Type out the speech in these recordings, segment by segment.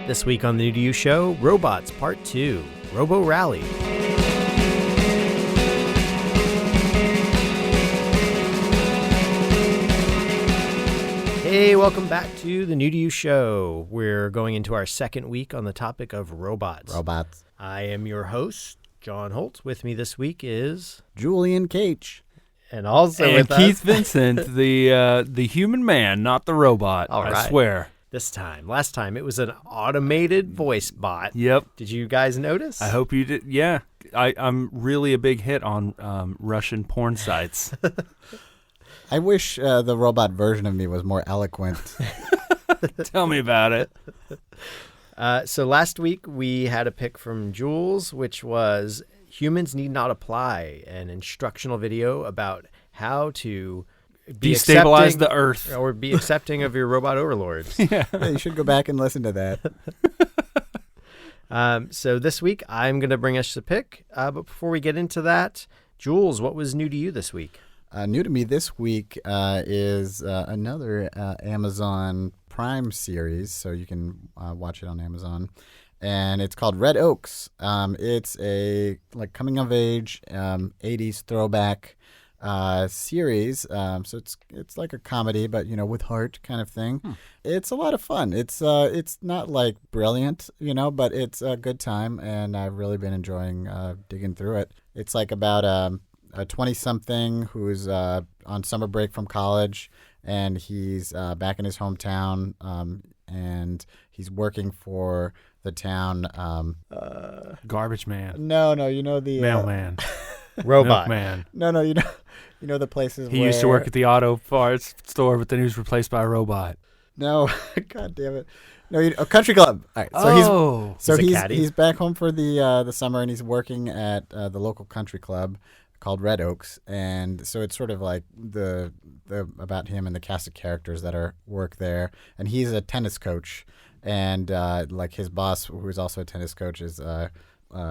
This week on the New to You show, Robots Part 2, Roborally. Hey, welcome back to the New to You show. We're going into our second week on the topic of robots. I am your host, John Holt. With me this week is Julian Cage. And also and with Keith us, Vincent, the human man, not the robot. All right. I swear. Last time, it was an automated voice bot. Yep. Did you guys notice? I hope you did. Yeah. I'm really a big hit on Russian porn sites. I wish the robot version of me was more eloquent. Tell me about it. So last week, we had a pick from Jules, which was Humans Need Not Apply, an instructional video about how to destabilize the earth. Or be accepting of your robot overlords. Yeah, you should go back and listen to that. So this week, I'm going to bring us a pick. But before we get into that, Jules, what was new to you this week? New to me this week is another Amazon Prime series, so you can watch it on Amazon, and it's called Red Oaks. It's a coming of age 80s throwback series, so it's like a comedy, but with heart kind of thing. It's a lot of fun. It's not like brilliant, but it's a good time, and I've really been enjoying digging through it. It's like about a 20-something who's on summer break from college, and he's back in his hometown, and he's working for the town. Garbage man. No, the Mailman. Robot. Man. No, the places He where used to work at the auto parts store, but then he was replaced by a robot. No, God damn it. No, a country club. All right, so he's back home for the summer, and he's working at the local country club called Red Oaks, and so it's sort of like the about him and the cast of characters that work there, and he's a tennis coach, and his boss, who is also a tennis coach, is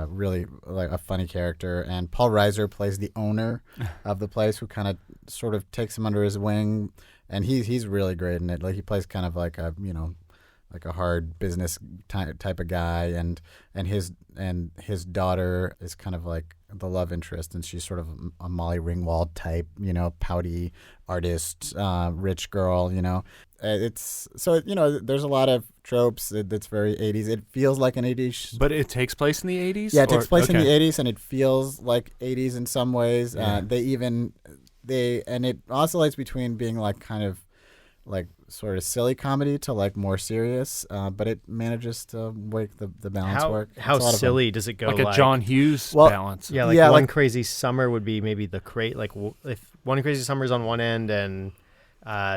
really like a funny character, and Paul Reiser plays the owner of the place, who kind of sort of takes him under his wing, and he's really great in it. Like, he plays kind of like a like a hard business type of guy, and his daughter is kind of like the love interest, and she's sort of a Molly Ringwald type, pouty artist, rich girl, It's so there's a lot of tropes. It's very 80s. It feels like an 80s. But it takes place in the 80s? Yeah, it takes place in the 80s, and it feels like 80s in some ways. Yeah. And it oscillates between being like kind of like sort of silly comedy to like more serious, but it manages to make the balance work. How silly does it go? Like a John Hughes balance. Yeah, One Crazy Summer would be maybe the if One Crazy Summer's on one end and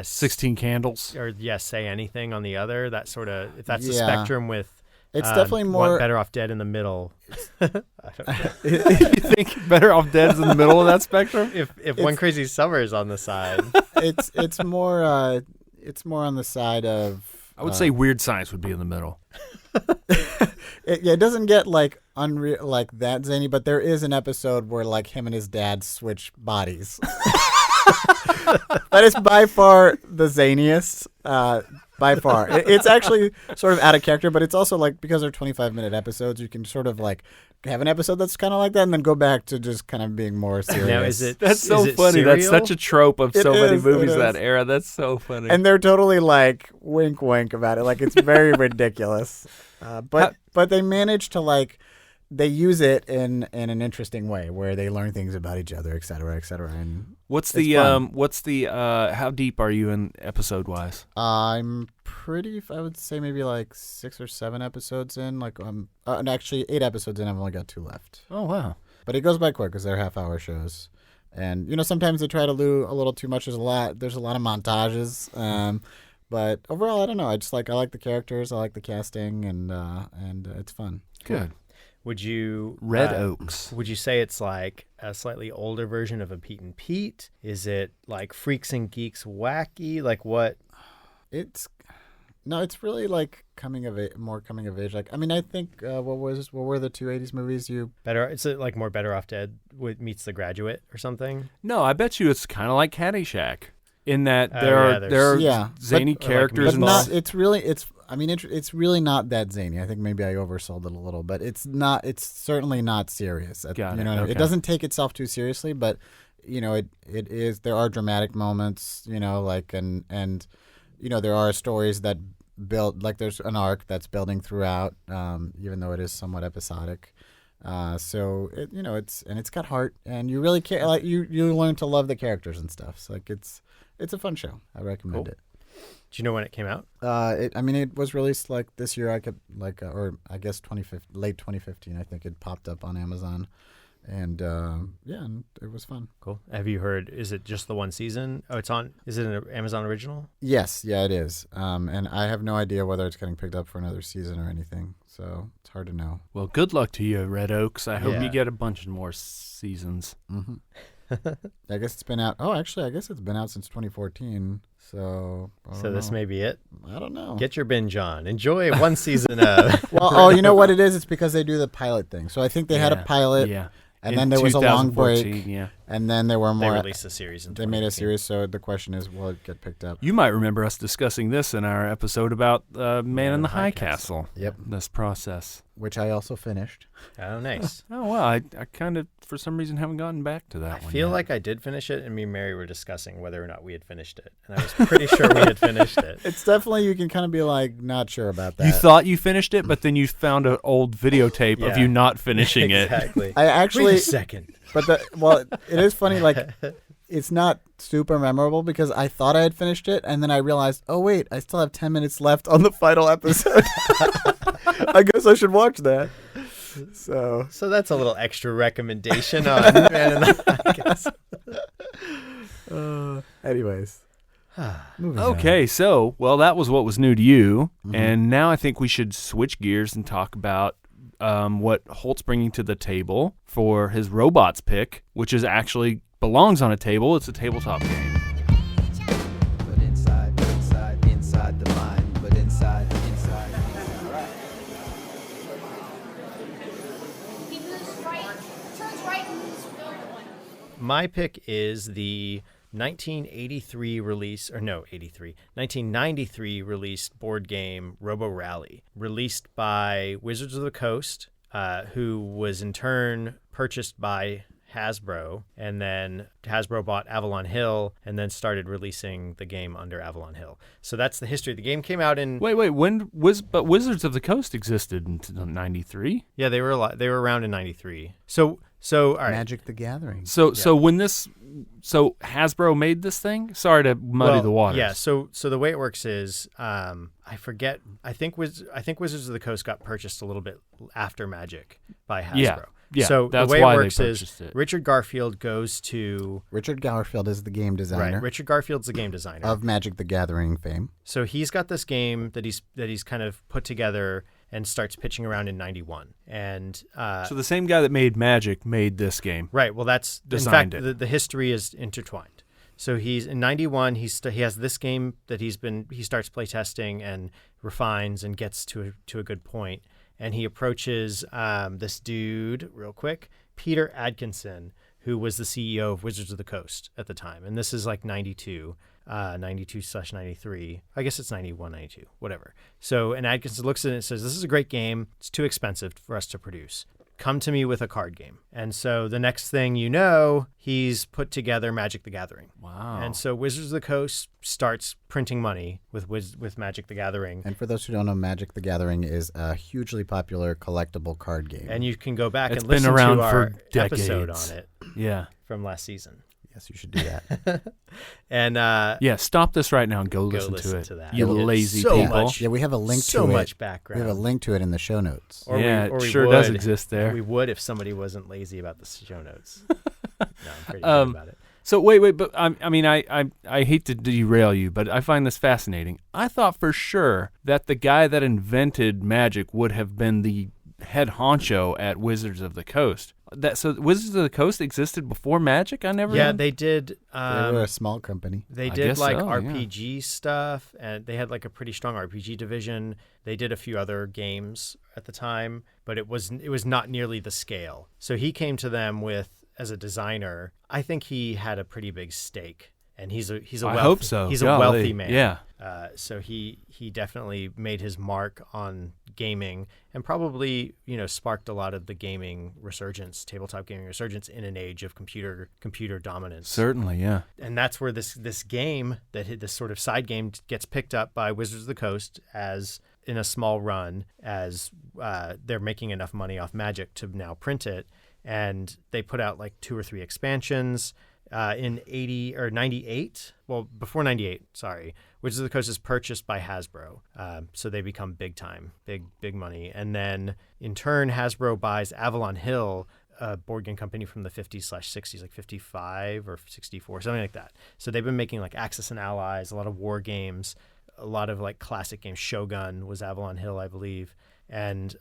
16 Candles, or Say Anything on the other. That sort of, if that's the spectrum with. It's definitely more Better Off Dead in the middle. I don't know. You think Better Off Dead's in the middle of that spectrum? If One Crazy Summer is on the side, it's more. It's more on the side of. I would say Weird Science would be in the middle. It doesn't get like unreal like that zany, but there is an episode where like him and his dad switch bodies. That is by far the zaniest. By far, it's actually sort of out of character, but it's also like, because they're 25-minute episodes, you can sort of like have an episode that's kind of like that, and then go back to just kind of being more serious. Now, that's so funny. Serial? That's such a trope of so many movies of that era. That's so funny. And they're totally like wink about it. Like, it's very ridiculous. But they manage to like. They use it in an interesting way where they learn things about each other, et cetera, and how deep are you in episode wise? I'm pretty, I would say maybe like 6 or 7 episodes in. Like, and actually 8 episodes in. I've only got 2 left. Oh wow! But it goes by quick because they're half-hour shows, and sometimes they try to do a little too much. There's a lot of montages. But overall, I don't know. I like the characters. I like the casting, and it's fun. Good. Would you Red Oaks? Would you say it's like a slightly older version of a Pete and Pete? Is it like Freaks and Geeks wacky? Like what? It's really like more coming of age. Like, I mean, I think what were the 2 80s movies you It's like more Better Off Dead meets The Graduate or something? No, I bet you it's kind of like Caddyshack in that there are zany characters but involved. not. It's really I mean, it's really not that zany. I think maybe I oversold it a little, but it's not. It's certainly not serious. Got it. Okay. It doesn't take itself too seriously, but it is. There are dramatic moments. Like and there are stories that build. Like there's an arc that's building throughout, even though it is somewhat episodic. So it's got heart, and you really care. Like you learn to love the characters and stuff. So like it's a fun show. I recommend it. Do you know when it came out? It was released like this year. Or I guess late 2015. I think it popped up on Amazon, and and it was fun. Cool. Have you heard? Is it just the one season? Oh, it's on. Is it an Amazon original? Yes, yeah, it is. And I have no idea whether it's getting picked up for another season or anything. So it's hard to know. Well, good luck to you, Red Oaks. I hope you get a bunch more seasons. Mm-hmm. I guess it's been out. Oh, actually, I guess it's been out since 2014. So this may be it. I don't know. Get your binge on. Enjoy one season of. Well, you know what it is? It's because they do the pilot thing. So I think they had a pilot. Yeah. And then there was a long break. Yeah. And then there were more. They released a series. They made a series. So the question is, will it get picked up? You might remember us discussing this in our episode about Man in the High Castle. Yep. This process. Which I also finished. Oh, nice. Oh, well, I kind of, for some reason, haven't gotten back to that one I feel yet. like I did finish it, and me and Mary were discussing whether or not we had finished it. And I was pretty sure we had finished it. It's definitely, you can kind of be like, not sure about that. You thought you finished it, but then you found an old videotape of you not finishing it. Exactly. I actually. Wait a second. But it is funny, like, it's not super memorable because I thought I had finished it, and then I realized, oh, wait, I still have 10 minutes left on the final episode. I guess I should watch that. So that's a little extra recommendation on Man in the High Castle. Anyways. Okay, so, that was what was new to you, and now I think we should switch gears and talk about what Holt's bringing to the table for his robots pick, which is actually belongs on a table. It's a tabletop game. But inside the mind, but inside. He moves right, turns right and moves forward. My pick is the 1993 released board game Roborally, released by Wizards of the Coast, who was in turn purchased by Hasbro, and then Hasbro bought Avalon Hill and then started releasing the game under Avalon Hill. So that's the history. The game came out in... Wait, but Wizards of the Coast existed in 93? Yeah, they were around in 93. So all right. Magic the Gathering. So Hasbro made this thing? Sorry to muddy the waters. Yeah, so the way it works is I forget. I think Wizards of the Coast got purchased a little bit after Magic by Hasbro. Yeah, so that's the way why it works they is purchased it. Richard Garfield goes to... Richard Garfield is the game designer. Right, Richard Garfield's the game designer. Of Magic the Gathering fame. So he's got this game that he's kind of put together and starts pitching around in 91. And so the same guy that made Magic made this game. Right, well that's... Designed in fact, the history is intertwined. So he's in 91. He has this game that he starts playtesting and refines and gets to a good point. And he approaches this dude real quick, Peter Adkinson, who was the CEO of Wizards of the Coast at the time. And this is like 92/93. I guess it's 91, 92, whatever. So, and Adkinson looks at it and says, "This is a great game. It's too expensive for us to produce. Come to me with a card game." And so the next thing you know, he's put together Magic the Gathering. Wow. And so Wizards of the Coast starts printing money with Magic the Gathering. And for those who don't know, Magic the Gathering is a hugely popular collectible card game. And you can go back It's and been listen around to our for episode decades. on it Yeah. from last season. Yes, you should do that. And Stop this right now and go listen to it. to that. You It's lazy so people. much- Yeah, we have a link to it. so much We background. have a link to it in the show notes. Or Yeah, we it would. sure does exist there. We would if somebody wasn't lazy about the show notes. No, I'm pretty good about it. So wait, but I hate to derail you, but I find this fascinating. I thought for sure that the guy that invented Magic would have been the head honcho at Wizards of the Coast. So Wizards of the Coast existed before Magic? I never. Yeah, they did. They were a small company. They I did guess like so, yeah. RPG stuff, and they had like a pretty strong RPG division. They did a few other games at the time, but it was not nearly the scale. So he came to them as a designer. I think he had a pretty big stake, and he's a I hope so. He's Golly, a wealthy man. yeah. So he definitely made his mark on gaming and probably, sparked a lot of the gaming resurgence, tabletop gaming resurgence in an age of computer dominance. Certainly, yeah. And that's where this game, this sort of side game, gets picked up by Wizards of the Coast as in a small run, as they're making enough money off Magic to now print it. And they put out like 2 or 3 expansions. In 80 or 98, well, before 98, sorry, Wizards of the Coast is purchased by Hasbro. So they become big time, big money. And then in turn, Hasbro buys Avalon Hill, a board game company from the 50s/60s, like 55 or 64, something like that. So they've been making like Axis and Allies, a lot of war games, a lot of like classic games. Shogun was Avalon Hill, I believe. And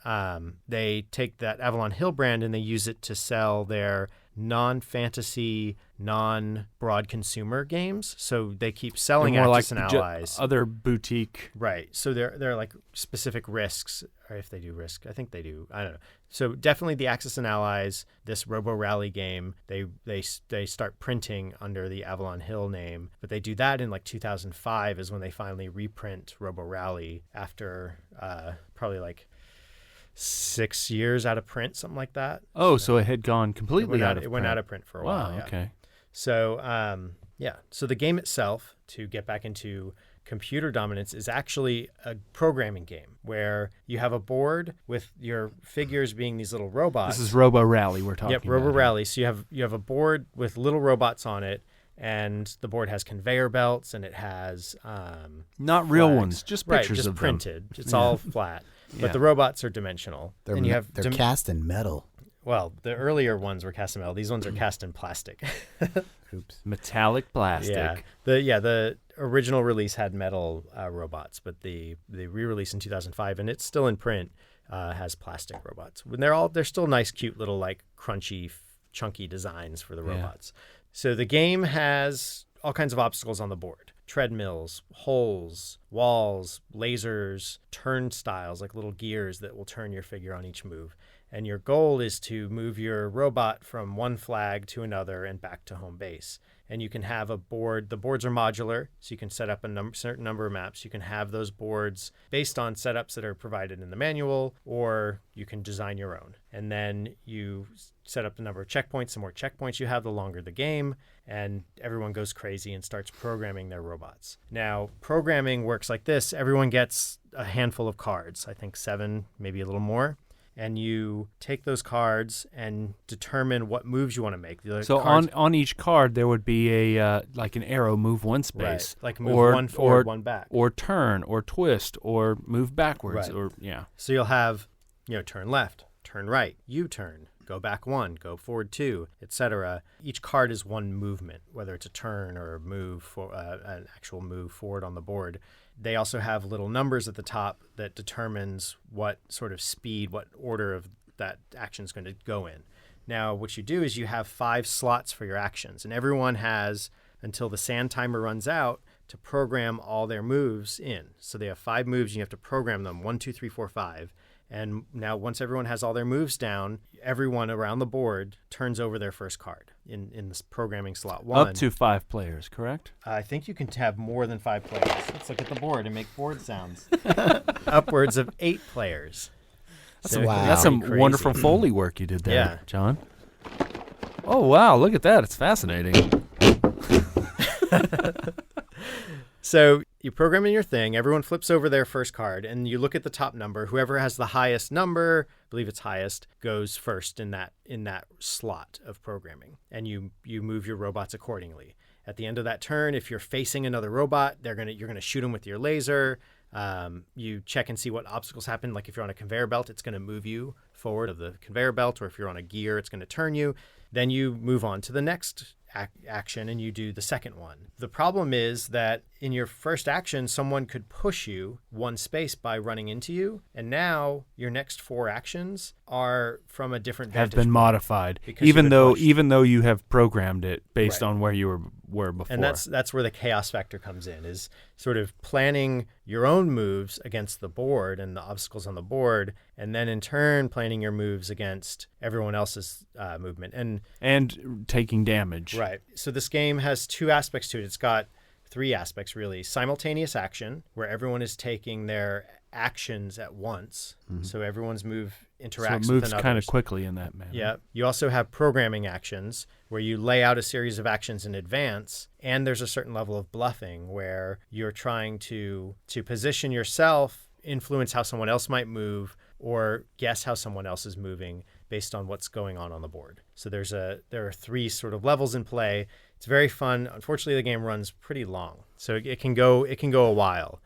they take that Avalon Hill brand and they use it to sell their non-fantasy, non-broad consumer games. So they keep selling Axis and Allies. Other boutique. Right. So they're like specific risks, or if they do risk, I think they do. I don't know. So definitely the Axis and Allies, this Roborally game, they start printing under the Avalon Hill name, but they do that in like 2005 is when they finally reprint Roborally after probably like 6 years out of print, something like that. Oh, so it had gone completely out of print. It went out of print for a while. Wow, yeah. okay. So, So the game itself, to get back into computer dominance, is actually a programming game where you have a board with your figures being these little robots. This is Roborally we're talking about. Yep, Roborally. So you have a board with little robots on it, and the board has conveyor belts, and it has not real ones, just pictures just of printed. them. It's all flat. But the robots are dimensional. They're cast in metal. Well, the earlier ones were cast in metal. These ones are cast in plastic. Oops. Metallic plastic. Yeah. The original release had metal robots, but the re-release in 2005, and it's still in print, has plastic robots. And they're still nice, cute little like crunchy, chunky designs for the robots. So the game has all kinds of obstacles on the board. Treadmills, holes, walls, lasers, turnstiles, like little gears that will turn your figure on each move. And your goal is to move your robot from one flag to another and back to home base. And you can have a board. The boards are modular, so you can set up a certain number of maps. You can have those boards based on setups that are provided in the manual, or you can design your own. And then you set up the number of checkpoints. The more checkpoints you have, the longer the game, and everyone goes crazy and starts programming their robots. Now, programming works like this. Everyone gets a handful of cards, I think 7, maybe a little more. And you take those cards and determine what moves you want to make. So on each card there would be a like an arrow, move one space, right. Like move one forward, one back, or turn, or twist, or move backwards, right. or yeah. So you'll have, turn left, turn right, U-turn, go back 1, go forward 2, etc. Each card is one movement, whether it's a turn or a move for an actual move forward on the board. They also have little numbers at the top that determines what sort of speed, what order of that action is going to go in. Now, what you do is you have 5 slots for your actions, and everyone has until the sand timer runs out to program all their moves in. So they have 5 moves, and you have to program them 1, 2, 3, 4, 5. And now once everyone has all their moves down, everyone around the board turns over their first card in this programming slot 1. Up to 5 players, correct? I think you can have more than 5 players. Let's look at the board and make board sounds. Upwards of 8 players. That's some wonderful Foley work you did there, John. Oh, wow, look at that. It's fascinating. So you program in your thing, everyone flips over their first card, and you look at the top number. Whoever has the highest number, I believe it's highest, goes first in that slot of programming. And you move your robots accordingly. At the end of that turn, if you're facing another robot, you're gonna shoot them with your laser. You check and see what obstacles happen. Like if you're on a conveyor belt, it's gonna move you forward of the conveyor belt, or if you're on a gear, it's gonna turn you. Then you move on to the next action and you do the second one. The problem is that in your first action, someone could push you 1 space by running into you, and now your next 4 actions are from a different vantage have been point modified, even though you have programmed it based on where you were before. And that's where the chaos factor comes in, is sort of planning your own moves against the board and the obstacles on the board, and then in turn planning your moves against everyone else's movement and taking damage. Right. So this game has 2 aspects to it. It's got three aspects, really. Simultaneous action, where everyone is taking their actions at once. So everyone's move interacts so it with moves another. kind of quickly in that manner. Yeah. You also have programming actions, where you lay out a series of actions in advance, and there's a certain level of bluffing where you're trying to position yourself, influence how someone else might move, or guess how someone else is moving based on what's going on the board. So there are three sort of levels in play. It's very fun. Unfortunately, the game runs pretty long, so it can go a while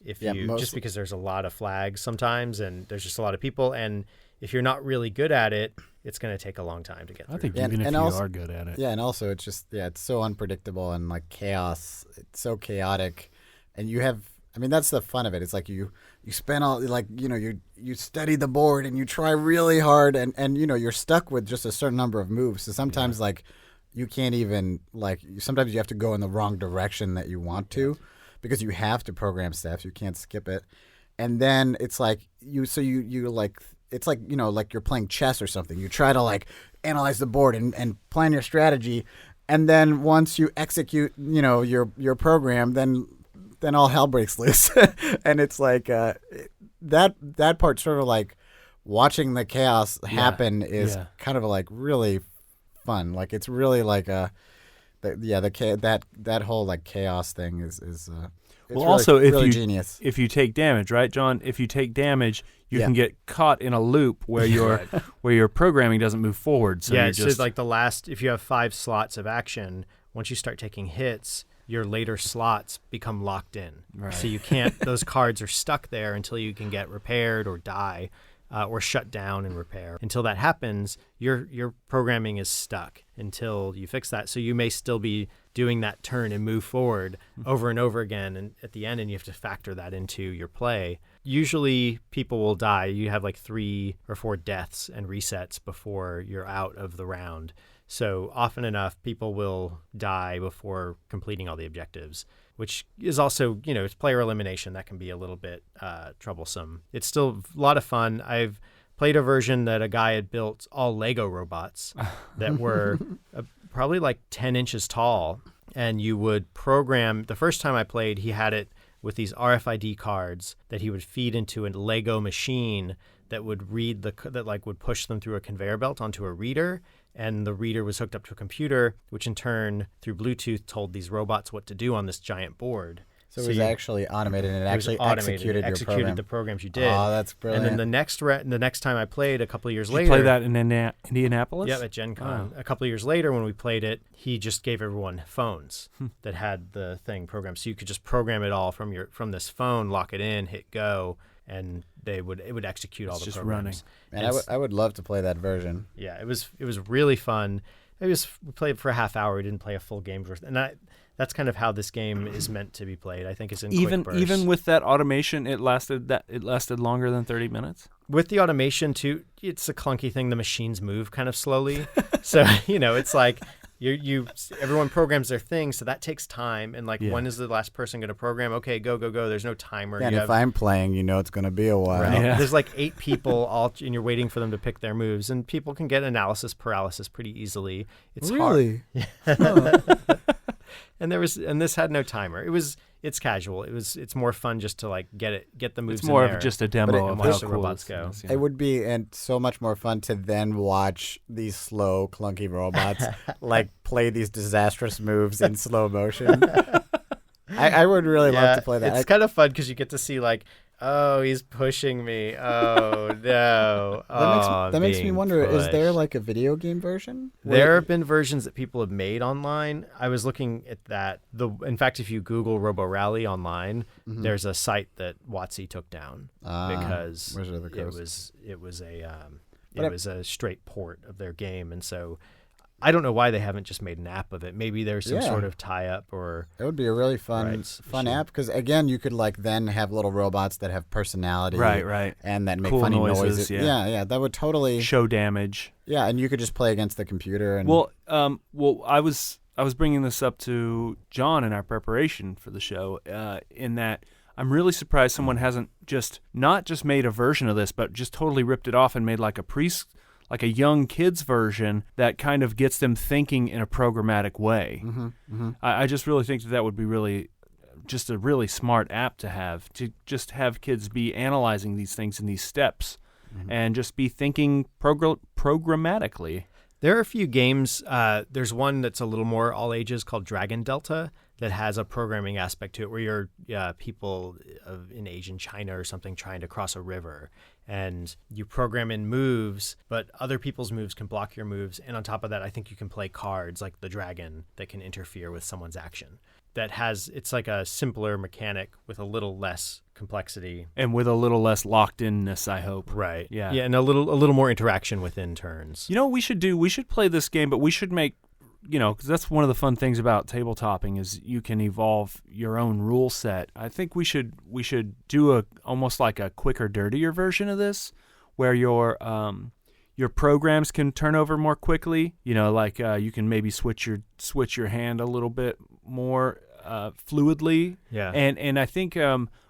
just because there's a lot of flags sometimes, and there's just a lot of people, and if you're not really good at it, it's going to take a long time to get through. I think even if you are good at it. Yeah, and also it's just it's so unpredictable and like chaos. It's so chaotic, and you have. I mean, that's the fun of it. It's like you spend all you study the board and you try really hard, and you're stuck with just a certain number of moves. So sometimes you can't even sometimes you have to go in the wrong direction that you want to, because you have to program steps. You can't skip it, and then it's like it's like you're playing chess or something. You try to analyze the board and plan your strategy, and then once you execute your program, then all hell breaks loose. And it's like that part, sort of like watching the chaos happen is kind of really fun. Like it's really like that whole chaos thing is well, really, also really genius. If you take damage, right, John? If you take damage, you can get caught in a loop where your programming doesn't move forward. So if you have 5 slots of action, once you start taking hits, your later slots become locked in. Right. So you can't, those cards are stuck there until you can get repaired or die or shut down and repair. Until that happens, your programming is stuck until you fix that. So you may still be doing that turn and move forward over and over again, and at the end, and you have to factor that into your play. Usually people will die. You have 3 or 4 deaths and resets before you're out of the round. So often enough, people will die before completing all the objectives, which is also, it's player elimination. That can be a little bit troublesome. It's still a lot of fun. I've played a version that a guy had built all Lego robots that were probably 10 inches tall. And you would program, the first time I played, he had it with these RFID cards that he would feed into a Lego machine that would read would push them through a conveyor belt onto a reader, and the reader was hooked up to a computer, which in turn through Bluetooth told these robots what to do on this giant board. So it was actually automated, and it actually executed your program. The programs you did. Oh, that's brilliant. And then the next time I played, a couple of years later. Did you play that in Indianapolis? Yeah, at Gencon. A couple of years later when we played it, he just gave everyone phones that had the thing programmed. So you could just program it all from this phone, lock it in, hit go, and it would execute all the just programs. Running. And I would love to play that version. Yeah, it was really fun. We played for a half hour. We didn't play a full game's worth. And that's kind of how this game is meant to be played. I think it's in quick bursts. Even with that automation, it lasted longer than 30 minutes? With the automation too, it's a clunky thing. The machines move kind of slowly. So, it's like everyone programs their thing, so that takes time. And when is the last person going to program? Okay, go. There's no timer. Yeah, and if I'm playing, it's going to be a while. Right. Yeah. There's 8 people and you're waiting for them to pick their moves, and people can get analysis paralysis pretty easily. It's really hard. And this had no timer. It's casual. It's more fun just to get the moves. It's more in there, of just a demo of how how the cool robots go. It would be so much more fun to then watch these slow, clunky robots play these disastrous moves in slow motion. I would really love to play that. It's kind of fun because you get to see oh, he's pushing me. Oh, no. That makes me wonder, is there a video game version? There have been versions that people have made online. I was looking at that. In fact, if you Google Roborally online, there's a site that WotC took down because it was a straight port of their game. And so I don't know why they haven't just made an app of it. Maybe there's some sort of tie-up or... It would be a really fun app because, again, you could then have little robots that have personality. Right. And that make cool funny noises. Yeah, that would totally... Show damage. Yeah, and you could just play against the computer. And Well, I was bringing this up to John in our preparation for the show in that I'm really surprised someone hasn't not just made a version of this, but just totally ripped it off and made like a young kids version that kind of gets them thinking in a programmatic way. I just really think that would be really just a really smart app to just have kids be analyzing these things in these steps and just be thinking programmatically. There are a few games. There's one that's a little more all ages called Dragon Delta that has a programming aspect to it where you're people in Asian China or something trying to cross a river. And you program in moves, but other people's moves can block your moves. And on top of that, I think you can play cards like the dragon that can interfere with someone's action. It's like a simpler mechanic with a little less complexity. And with a little less locked-inness, I hope. Right. Yeah. Yeah, and a little more interaction within turns. You know what we should do? We should play this game, but we should make, because that's one of the fun things about tabletopping is you can evolve your own rule set. I think we should do almost like a quicker, dirtier version of this, where your programs can turn over more quickly. Like you can maybe switch your hand a little bit more fluidly. Yeah. And I think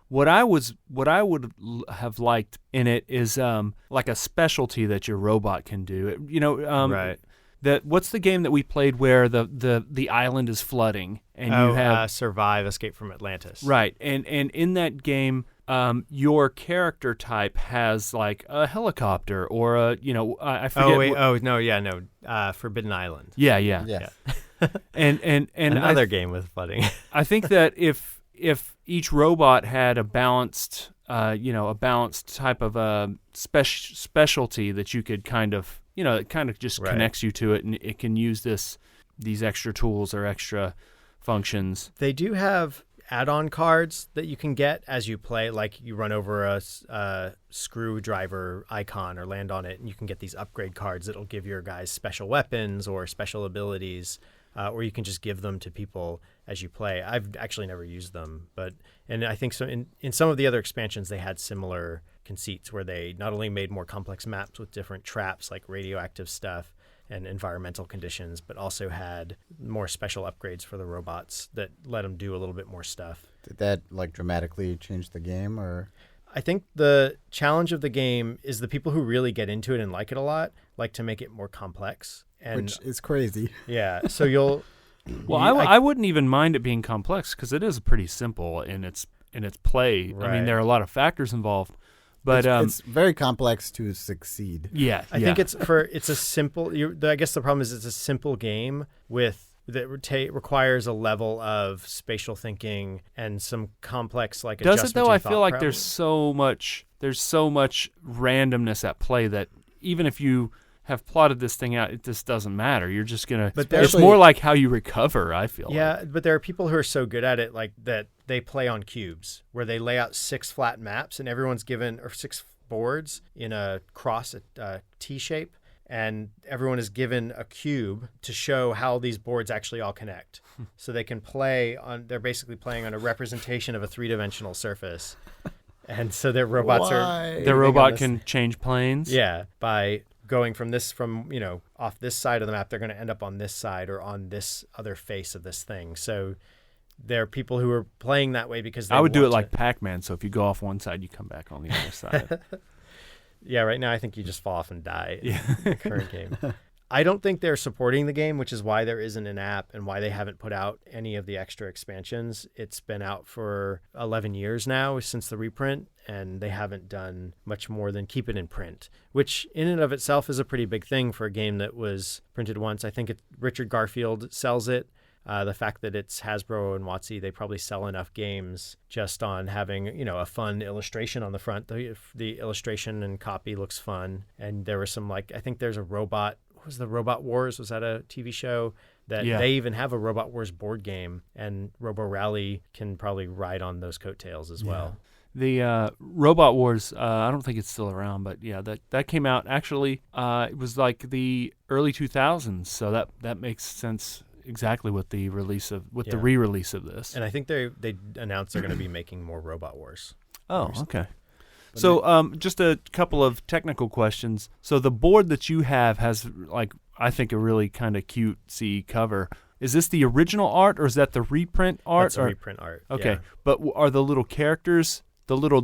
what I would have liked in it is like a specialty that your robot can do. Right. What's the game that we played where the island is flooding and you have Survive Escape from Atlantis. Right. And in that game your character type has like a helicopter or I forget. Forbidden Island. Yeah. and another game with flooding. I think that if each robot had a balanced type of specialty that you could kind of it kind of just connects you to it, and it can use these extra tools or extra functions. They do have add-on cards that you can get as you play, like you run over a screwdriver icon or land on it, and you can get these upgrade cards that'll give your guys special weapons or special abilities, or you can just give them to people as you play. I've actually never used them, and I think so in some of the other expansions they had similar conceits where they not only made more complex maps with different traps like radioactive stuff and environmental conditions, but also had more special upgrades for the robots that let them do a little bit more stuff. Did that like dramatically change the game, or? I think the challenge of the game is the people who really get into it and like it a lot like to make it more complex. Which is crazy. Yeah, so you'll... Well, I wouldn't even mind it being complex because it is pretty simple in its play. Right. I mean, there are a lot of factors involved. But it's very complex to succeed. Yeah, I think it's a simple. I guess the problem is it's a simple game that requires a level of spatial thinking and some complex like. Does it though? I feel like problems. there's so much randomness at play that even if you have plotted this thing out, it just doesn't matter. You're just gonna. But it's more like how you recover. I feel. Yeah, but there are people who are so good at it, like that. They play on cubes where they lay out 6 flat maps and everyone's given, or 6 boards in a cross, a T shape, and everyone is given a cube to show how these boards actually all connect. So they can they're basically playing on a representation of a 3-dimensional surface. And so their robots their robot can change planes. Yeah, by going from off this side of the map, they're going to end up on this side or on this other face of this thing. So there are people who are playing that way because I would do it like Pac-Man. So if you go off one side, you come back on the other side. Yeah, right now I think you just fall off and die in the current game. I don't think they're supporting the game, which is why there isn't an app and why they haven't put out any of the extra expansions. It's been out for 11 years now since the reprint, and they haven't done much more than keep it in print, which in and of itself is a pretty big thing for a game that was printed once. I think Richard Garfield sells it. The fact that it's Hasbro and WotC, they probably sell enough games just on having, a fun illustration on the front. The illustration and copy looks fun. And there was some, I think there's a robot. What was the Robot Wars? Was that a TV show? They even have a Robot Wars board game, and Roborally can probably ride on those coattails as well. The Robot Wars, I don't think it's still around, but yeah, that came out actually. It was like the early 2000s, so that makes sense. Exactly with the re-release of this, and I think they announced they're going to be making more Robot Wars. Oh, okay. So, just a couple of technical questions. So, the board that you have has, I think, a really kind of cutesy cover. Is this the original art, or is that the reprint art? That's the reprint art. Okay, yeah. But are the little characters, the little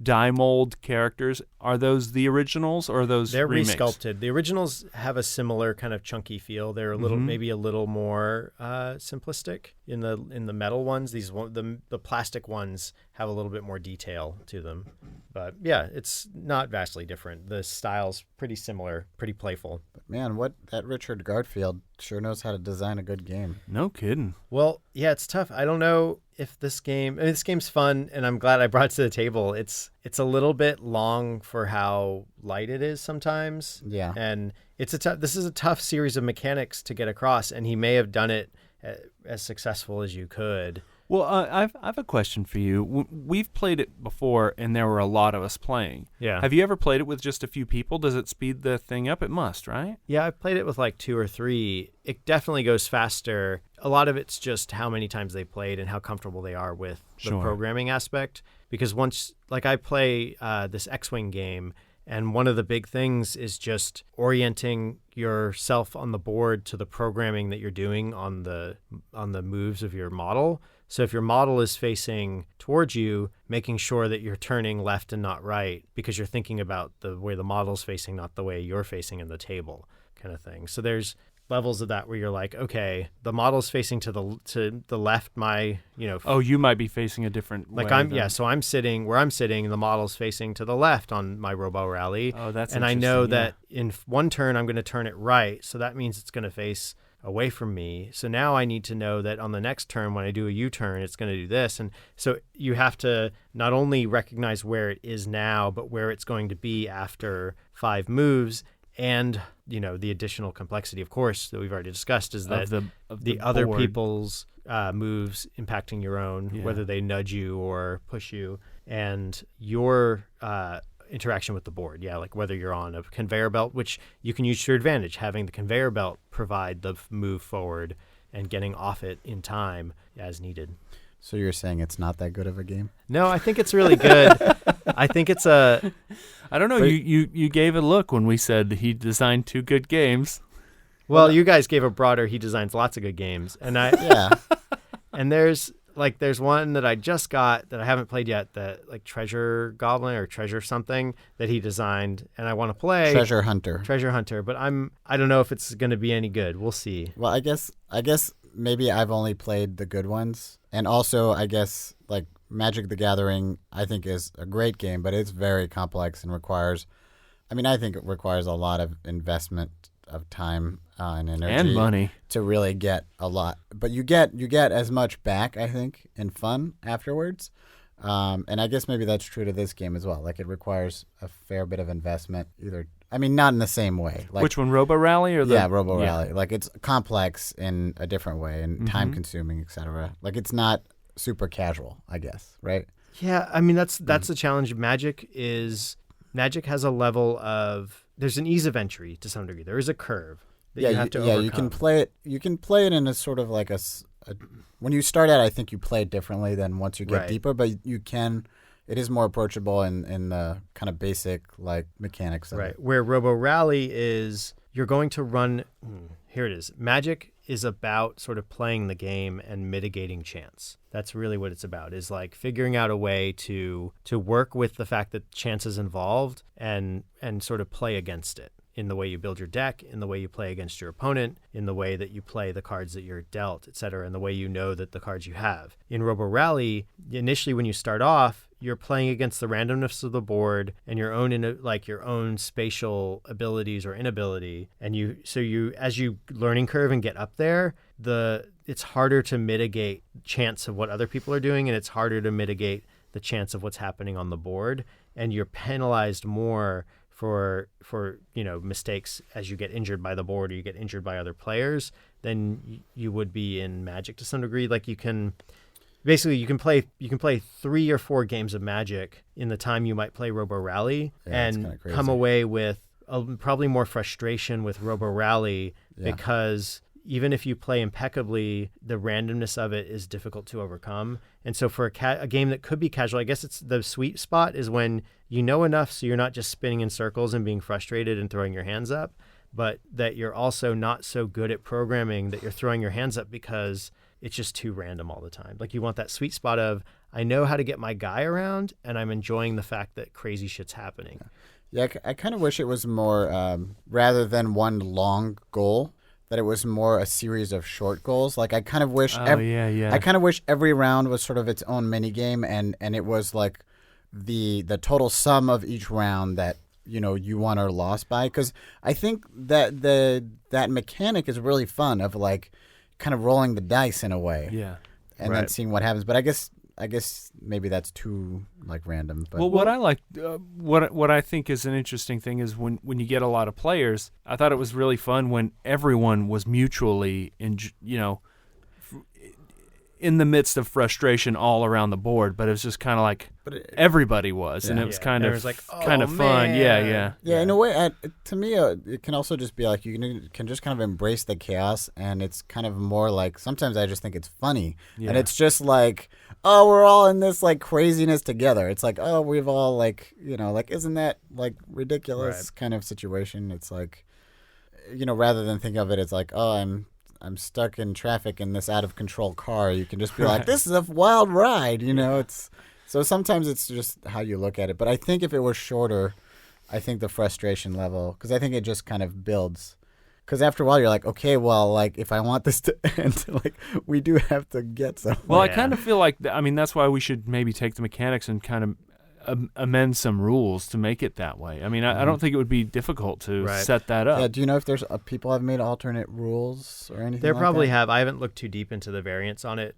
die mold characters. Are those the originals or are those They're remixed? resculpted. The originals have a similar kind of chunky feel. They're a little, maybe a little more simplistic in the metal ones. The plastic ones have a little bit more detail to them. But yeah, it's not vastly different. The style's pretty similar, pretty playful. But man, that Richard Garfield sure knows how to design a good game. No kidding. Well, yeah, it's tough. I don't know if this game's fun, and I'm glad I brought it to the table. It's a little bit long for how light it is sometimes. Yeah. And this is a tough series of mechanics to get across, and he may have done it as successful as you could. Well, I've a question for you. We've played it before, and there were a lot of us playing. Yeah. Have you ever played it with just a few people? Does it speed the thing up? It must, right? Yeah, I played it with like 2 or 3. It definitely goes faster. A lot of it's just how many times they played and how comfortable they are with the programming aspect. Because once, like I play this X-Wing game, and one of the big things is just orienting yourself on the board to the programming that you're doing on the moves of your model. So if your model is facing towards you, making sure that you're turning left and not right because you're thinking about the way the model's facing, not the way you're facing in the table kind of thing. So there's levels of that where you're like, okay, the model's facing to the left, you might be facing a different way. So I'm sitting where I'm sitting and the model's facing to the left on my Roborally. Oh, that's and I know that in one turn I'm going to turn it right, so that means it's going to face away from me. So now I need to know that on the next turn when I do a U-turn, it's going to do this. And so you have to not only recognize where it is now, but where it's going to be after 5 moves. And, the additional complexity, of course, that we've already discussed is that the other board. people's moves impacting your own, whether they nudge you or push you, and your interaction with the board. Yeah, like whether you're on a conveyor belt, which you can use to your advantage, having the conveyor belt provide the move forward and getting off it in time as needed. So you're saying it's not that good of a game? No, I think it's really good. I think it's a... I don't know. You gave a look when we said he designed 2 good games. Well, you guys gave a broader, he designs lots of good games. And and there's one that I just got that I haven't played yet, that like Treasure Goblin or Treasure something that he designed, and I want to play. Treasure Hunter, but I don't know if it's going to be any good. We'll see. Well, I guess maybe I've only played the good ones, and also I guess like Magic the Gathering I think is a great game, but it's very complex and requires a lot of investment of time and energy and money to really get a lot, but you get as much back, I think, in fun afterwards. And I guess maybe that's true to this game as well. Like it requires a fair bit of investment, not in the same way. Like, which one, Roborally or the? Yeah, Roborally. Like it's complex in a different way and time consuming, etc. Like it's not super casual, I guess, right? Yeah, that's the challenge of Magic Magic has a level of, there's an ease of entry to some degree. There is a curve that you have to overcome. You can play it. You can play it in a sort of like a when you start out, I think you play it differently than once you get deeper. But it is more approachable in the kind of basic like mechanics of it. Where Roborally is, you're going to run. Here it is. Magic is about sort of playing the game and mitigating chance. That's really what it's about, is like figuring out a way to work with the fact that chance is involved and sort of play against it in the way you build your deck, in the way you play against your opponent, in the way that you play the cards that you're dealt, et cetera, and the way you know that the cards you have. In Roborally, initially when you start off, you're playing against the randomness of the board and your own spatial abilities or inability, and as you learning curve and get up there, it's harder to mitigate chance of what other people are doing, and it's harder to mitigate the chance of what's happening on the board, and you're penalized more for mistakes as you get injured by the board or you get injured by other players than you would be in Magic to some degree. Like you can play 3 or 4 games of Magic in the time you might play Roborally and come away with probably more frustration with Roborally because even if you play impeccably, the randomness of it is difficult to overcome. And so for a game that could be casual, I guess it's the sweet spot is when you know enough so you're not just spinning in circles and being frustrated and throwing your hands up, but that you're also not so good at programming that you're throwing your hands up because it's just too random all the time. Like you want that sweet spot of, I know how to get my guy around and I'm enjoying the fact that crazy shit's happening. Yeah, I kind of wish it was more, rather than one long goal, that it was more a series of short goals. Like I kind of wish I kind of wish every round was sort of its own mini game, and it was like the total sum of each round that you won or lost by. Because I think that that mechanic is really fun, of like kind of rolling the dice in a way, and then seeing what happens. But I guess maybe that's too like random. But what I like, what I think is an interesting thing is when you get a lot of players. I thought it was really fun when everyone was mutually in the midst of frustration all around the board, but it was just kind of like everybody was, and it was kind of like, kind of fun. Yeah. In a way, to me, it can also just be like you can just kind of embrace the chaos, and it's kind of more like sometimes I just think it's funny, and it's just like, oh, we're all in this like craziness together. It's like, oh, we've all like like, isn't that like ridiculous kind of situation? It's like, rather than think of it as like, oh, I'm stuck in traffic in this out of control car. You can just be like, this is a wild ride. It's so sometimes it's just how you look at it. But I think if it was shorter, I think the frustration level, because I think it just kind of builds. Because after a while, you're like, okay, well, like if I want this to end, like we do have to get somewhere. Well, I kind of feel like that's why we should maybe take the mechanics and kind of amend some rules to make it that way. I mean, I don't think it would be difficult to set that up. Yeah. Do you know if there's people have made alternate rules or anything? There like probably that? have. I haven't looked too deep into the variants on it.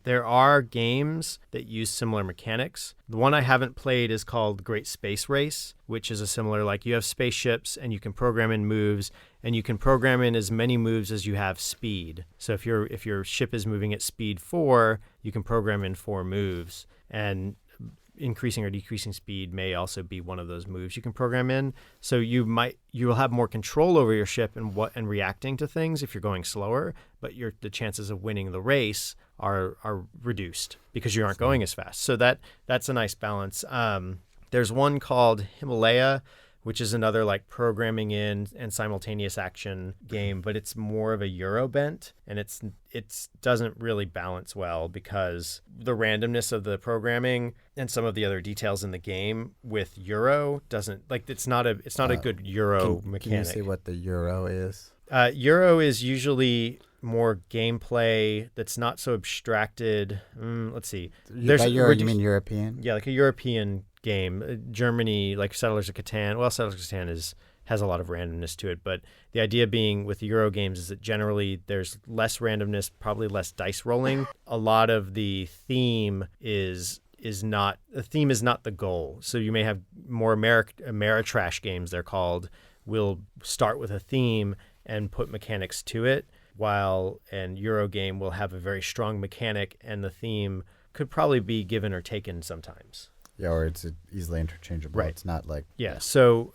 There are games that use similar mechanics. The one I haven't played is called Great Space Race, which is a similar, like you have spaceships and you can program in moves, and you can program in as many moves as you have speed. So if your ship is moving at speed 4, you can program in 4 moves, and increasing or decreasing speed may also be one of those moves you can program in. So you will have more control over your ship and reacting to things if you're going slower, but the chances of winning the race are reduced because you aren't going as fast. So that's a nice balance. There's one called Himalaya, which is another like programming in and simultaneous action game, but it's more of a Euro bent, and it doesn't really balance well because the randomness of the programming and some of the other details in the game with Euro doesn't, like, it's not a good Euro mechanic. Can you say what the Euro is? Euro is usually more gameplay that's not so abstracted. Let's see. By Euro, you mean European? Yeah, like a European game. Germany, like Settlers of Catan. Well, Settlers of Catan has a lot of randomness to it, but the idea being with Euro games is that generally there's less randomness, probably less dice rolling. A lot of the theme is not the goal. So you may have more Ameritrash games, they're called, will start with a theme and put mechanics to it, while an Euro game will have a very strong mechanic and the theme could probably be given or taken sometimes. Yeah, or it's easily interchangeable. Right. It's not like... Yeah, so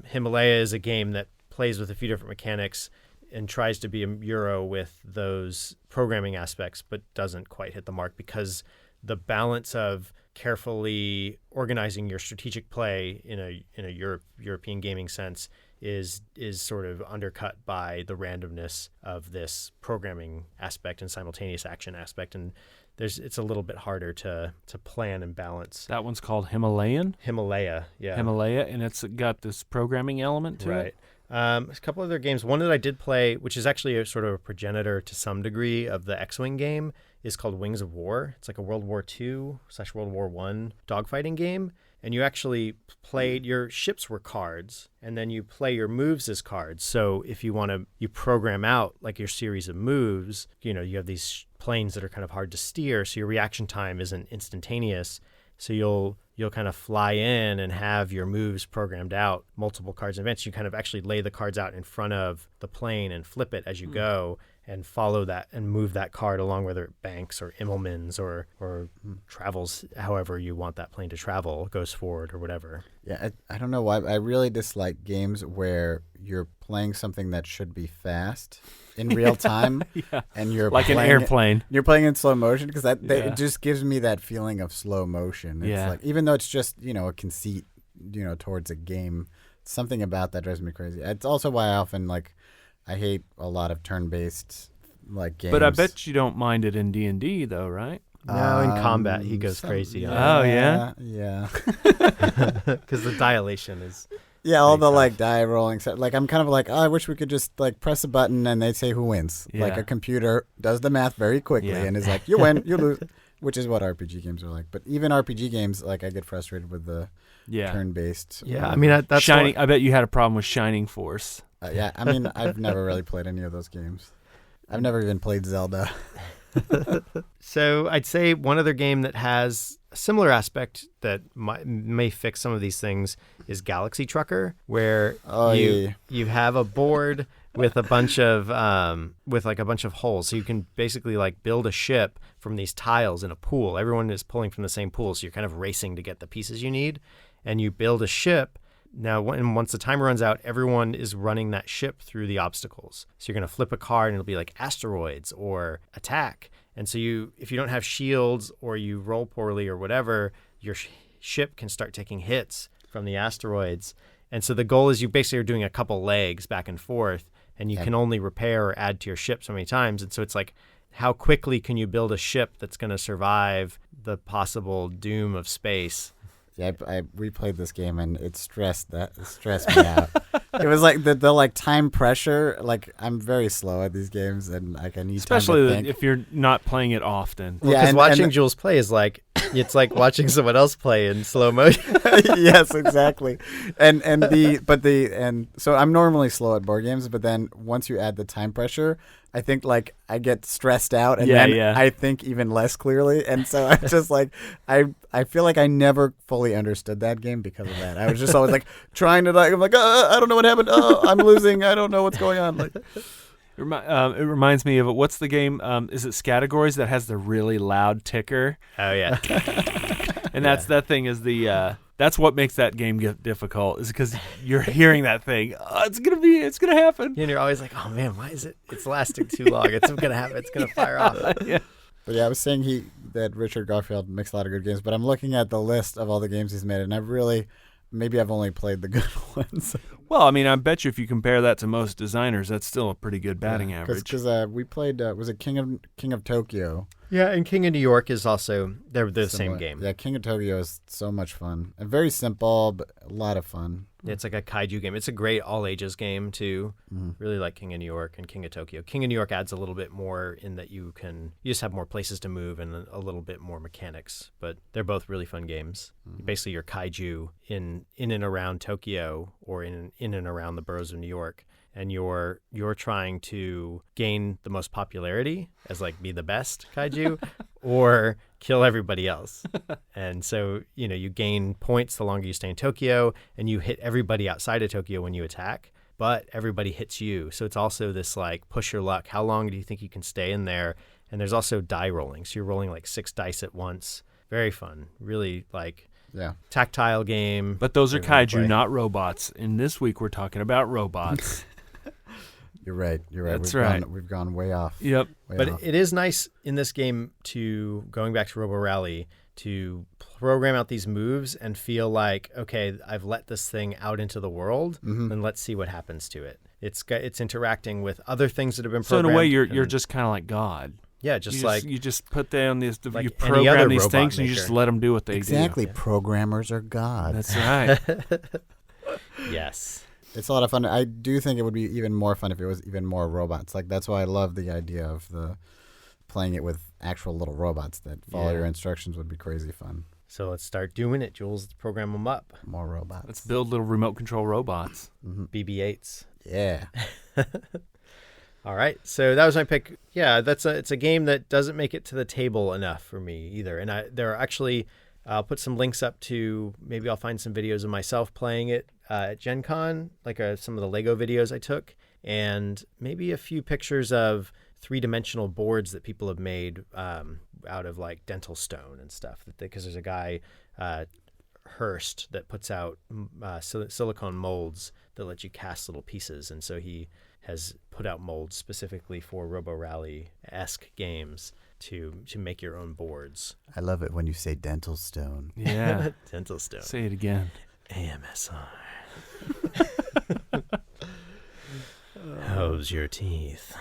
Himalaya is a game that plays with a few different mechanics and tries to be a Euro with those programming aspects, but doesn't quite hit the mark because the balance of carefully organizing your strategic play in a European gaming sense is sort of undercut by the randomness of this programming aspect and simultaneous action aspect, and it's a little bit harder to plan and balance. That one's called Himalaya, yeah. Himalaya, and it's got this programming element to it. A couple other games. One that I did play, which is actually a sort of a progenitor to some degree of the X-Wing game, is called Wings of War. It's like a World War II/World War I dogfighting game. And you actually played, your ships were cards, and then you play your moves as cards. So if you program out like your series of moves, you have these planes that are kind of hard to steer, so your reaction time isn't instantaneous. So you'll kind of fly in and have your moves programmed out, multiple cards in advance. You kind of actually lay the cards out in front of the plane and flip it as you go, and follow that and move that card along, whether it banks or Immelmans or travels however you want that plane to travel, goes forward or whatever. Yeah, I don't know why. I really dislike games where you're playing something that should be fast in real time, and you're like an airplane. You're playing in slow motion because it just gives me that feeling of slow motion. It's like, even though it's just a conceit towards a game, something about that drives me crazy. It's also why I often I hate a lot of turn-based like games. But I bet you don't mind it in D&D though, right? No, in combat he goes crazy. Oh, yeah? Yeah. Because the dilation is. Yeah, all the tough. like die rolling stuff. Like I'm kind of like, I wish we could just like press a button and they say who wins. Like Yeah. a computer does the math very quickly Yeah. and is like, you win, you lose, which is what RPG games are like. But even RPG games, like I get frustrated with the Yeah. turn-based. Yeah, I mean that's Shining. I bet you had a problem with Shining Force. Yeah, I mean I've never really played any of those games. I've never even played Zelda. So I'd say one other game that has a similar aspect that may fix some of these things is Galaxy Trucker, where you have a board with a bunch of holes, so you can basically like build a ship from these tiles in a pool. Everyone is pulling from the same pool, so you're kind of racing to get the pieces you need, and you build a ship. Now, once the timer runs out, everyone is running that ship through the obstacles. So you're going to flip a card, and it'll be like asteroids or attack. And so if you don't have shields or you roll poorly or whatever, your ship can start taking hits from the asteroids. And so the goal is you basically are doing a couple legs back and forth, and you can only repair or add to your ship so many times. And so it's like, how quickly can you build a ship that's going to survive the possible doom of space? Yeah, I replayed this game and it stressed me out. It was like the like time pressure. Like I'm very slow at these games and like I need Especially time to think. if you're not playing it often. Well, because watching Jules play is like, it's like watching someone else play in slow motion. Yes, exactly. So I'm normally slow at board games, but then once you add the time pressure, I think like I get stressed out and I think even less clearly. And so I'm just like, I feel like I never fully understood that game because of that. I was just always like trying to like, I'm like, I don't know what happened. Oh, I'm losing. I don't know what's going on. Like, It reminds me of what's the game? Is it Categories that has the really loud ticker? Oh yeah. And that thing is that's what makes that game get difficult, is because you're hearing that thing. Oh, it's gonna happen. And you're always like, oh man, why is it's lasting too long? It's gonna happen. It's gonna fire off. Yeah. but yeah, I was saying that Richard Garfield makes a lot of good games, but I'm looking at the list of all the games he's made, and maybe I've only played the good ones. Well, I mean, I bet you if you compare that to most designers, that's still a pretty good batting average. Because we played, was it King of Tokyo? Yeah, and King of New York is also they're the same game. Yeah, King of Tokyo is so much fun and very simple, but a lot of fun. It's like a kaiju game. It's a great all ages game too. Really like King of New York and King of Tokyo. King of New York adds a little bit more in that you just have more places to move and a little bit more mechanics. But they're both really fun games. Basically, you're kaiju in and around Tokyo or in and around the boroughs of New York. And you're trying to gain the most popularity as like be the best kaiju or kill everybody else. And so, you gain points the longer you stay in Tokyo, and you hit everybody outside of Tokyo when you attack, but everybody hits you. So it's also this like push your luck. How long do you think you can stay in there? And there's also die rolling. So you're rolling like 6 dice at once. Very fun. Really like tactile game. But those are kaiju, not robots. And this week we're talking about robots. You're right. That's right. We've gone way off. Yep. But it is nice in this game to, going back to Roborally, to program out these moves and feel like, okay, I've let this thing out into the world, and let's see what happens to it. It's interacting with other things that have been programmed. So in a way, you're just kind of like God. Yeah, you just put down these, like you any other program these robot things, and you maker. just let them do what they do. Exactly. Programmers are gods. That's right. Yes. It's a lot of fun. I do think it would be even more fun if it was even more robots. Like that's why I love the idea of playing it with actual little robots that follow your instructions would be crazy fun. So let's start doing it, Jules. Let's program them up. More robots. Let's build little remote control robots. BB-8s. Yeah. All right. So that was my pick. Yeah, it's a game that doesn't make it to the table enough for me either. And there are actually, I'll put some links up to, maybe I'll find some videos of myself playing it at Gencon, like some of the Lego videos I took, and maybe a few pictures of 3-dimensional boards that people have made out of like dental stone and stuff. Because there's a guy, Hearst, that puts out silicone molds that let you cast little pieces, and so he has put out molds specifically for Roborally-esque games to make your own boards. I love it when you say dental stone. Yeah. Dental stone. Say it again. AMSR. How's your teeth?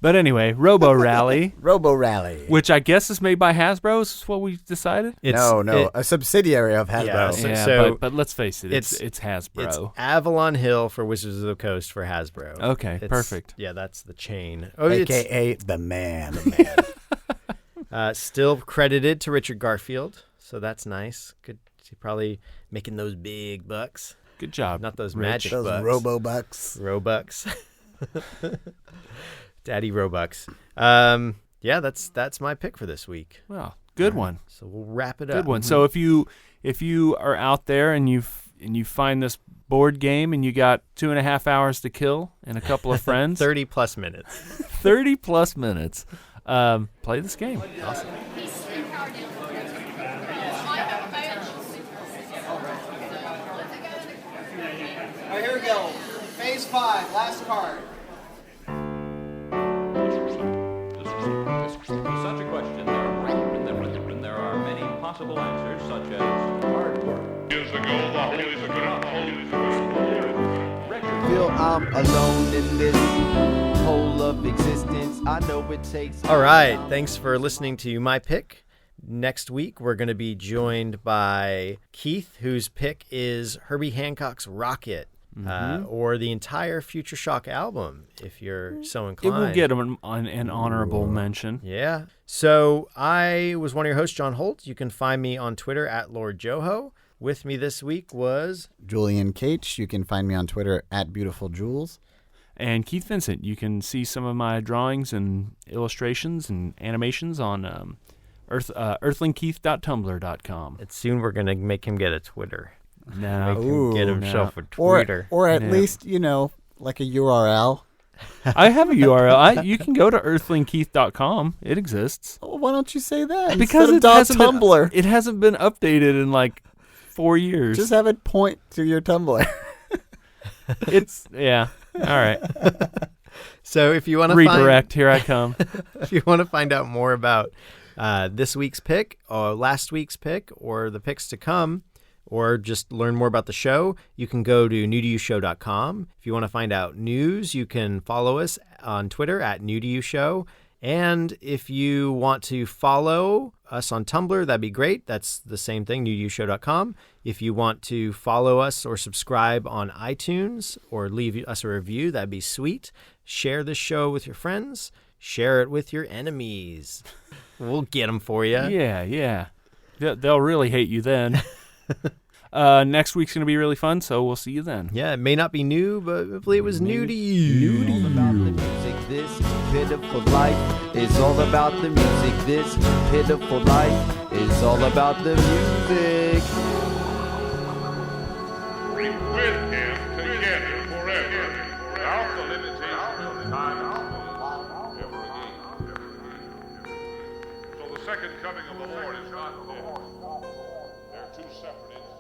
But anyway, Roborally, Roborally. which I guess is made by Hasbro, is what we decided. A subsidiary of Hasbro. Yeah, but let's face it, it's Hasbro. It's Avalon Hill for Wizards of the Coast for Hasbro. Okay, perfect. Yeah, that's the chain. AKA the man. Still credited to Richard Garfield, so that's nice. Good, he's probably making those big bucks. Good job. Not those Rich. magic Those bucks. Robo-Bucks. Robux. Daddy Robux. Yeah, that's my pick for this week. Well, good one. So we'll wrap it up. Good one. So if you are out there and you find this board game and you got 2.5 hours to kill and a couple of friends, 30 plus minutes. 30 plus minutes, play this game. Awesome. All right, here we go. Phase 5, last card. Such a question, there are many possible answers, such as hard work. Years ago, the holies are good. Feel I'm alone in this whole of existence. I know it takes. All right. Thanks for listening to my pick. Next week, we're going to be joined by Keith, whose pick is Herbie Hancock's Rocket, or the entire Future Shock album, if you're so It inclined. will get an honorable mention. Yeah. So I was one of your hosts, John Holt. You can find me on Twitter at Lord Joho. With me this week was Julian Cage. You can find me on Twitter at Beautiful Jules. And Keith Vincent. You can see some of my drawings and illustrations and animations on earthlingkeith.tumblr.com. And soon we're going to make him get a Twitter. No. Make him get himself a Or Twitter. at Yeah. least, like a URL. I have a URL. You can go to earthlingkeith.com. It exists. Well, why don't you say that? Because instead of Tumblr. it hasn't been updated in like 4 years. Just have it point to your Tumblr. Yeah. All right. So if you want to Redirect. Here I come. if you want to find out more about this week's pick or last week's pick or the picks to come, or just learn more about the show, you can go to newtoyoushow.com. If you want to find out news, you can follow us on Twitter at newtoyoushow. And if you want to follow us on Tumblr, that'd be great. That's the same thing, newtoyoushow.com. If you want to follow us or subscribe on iTunes or leave us a review, that'd be sweet. Share this show with your friends. Share it with your enemies. We'll get them for you. Yeah. They'll really hate you then. Next week's going to be really fun, so we'll see you then. Yeah, it may not be new, but hopefully it was new to you. All about the music, this pitiful life is all about the music. This pitiful life is all about the music. With him together forever, without the limitation of time ever again. So the second coming of the Lord is not dead. They're two separate entities.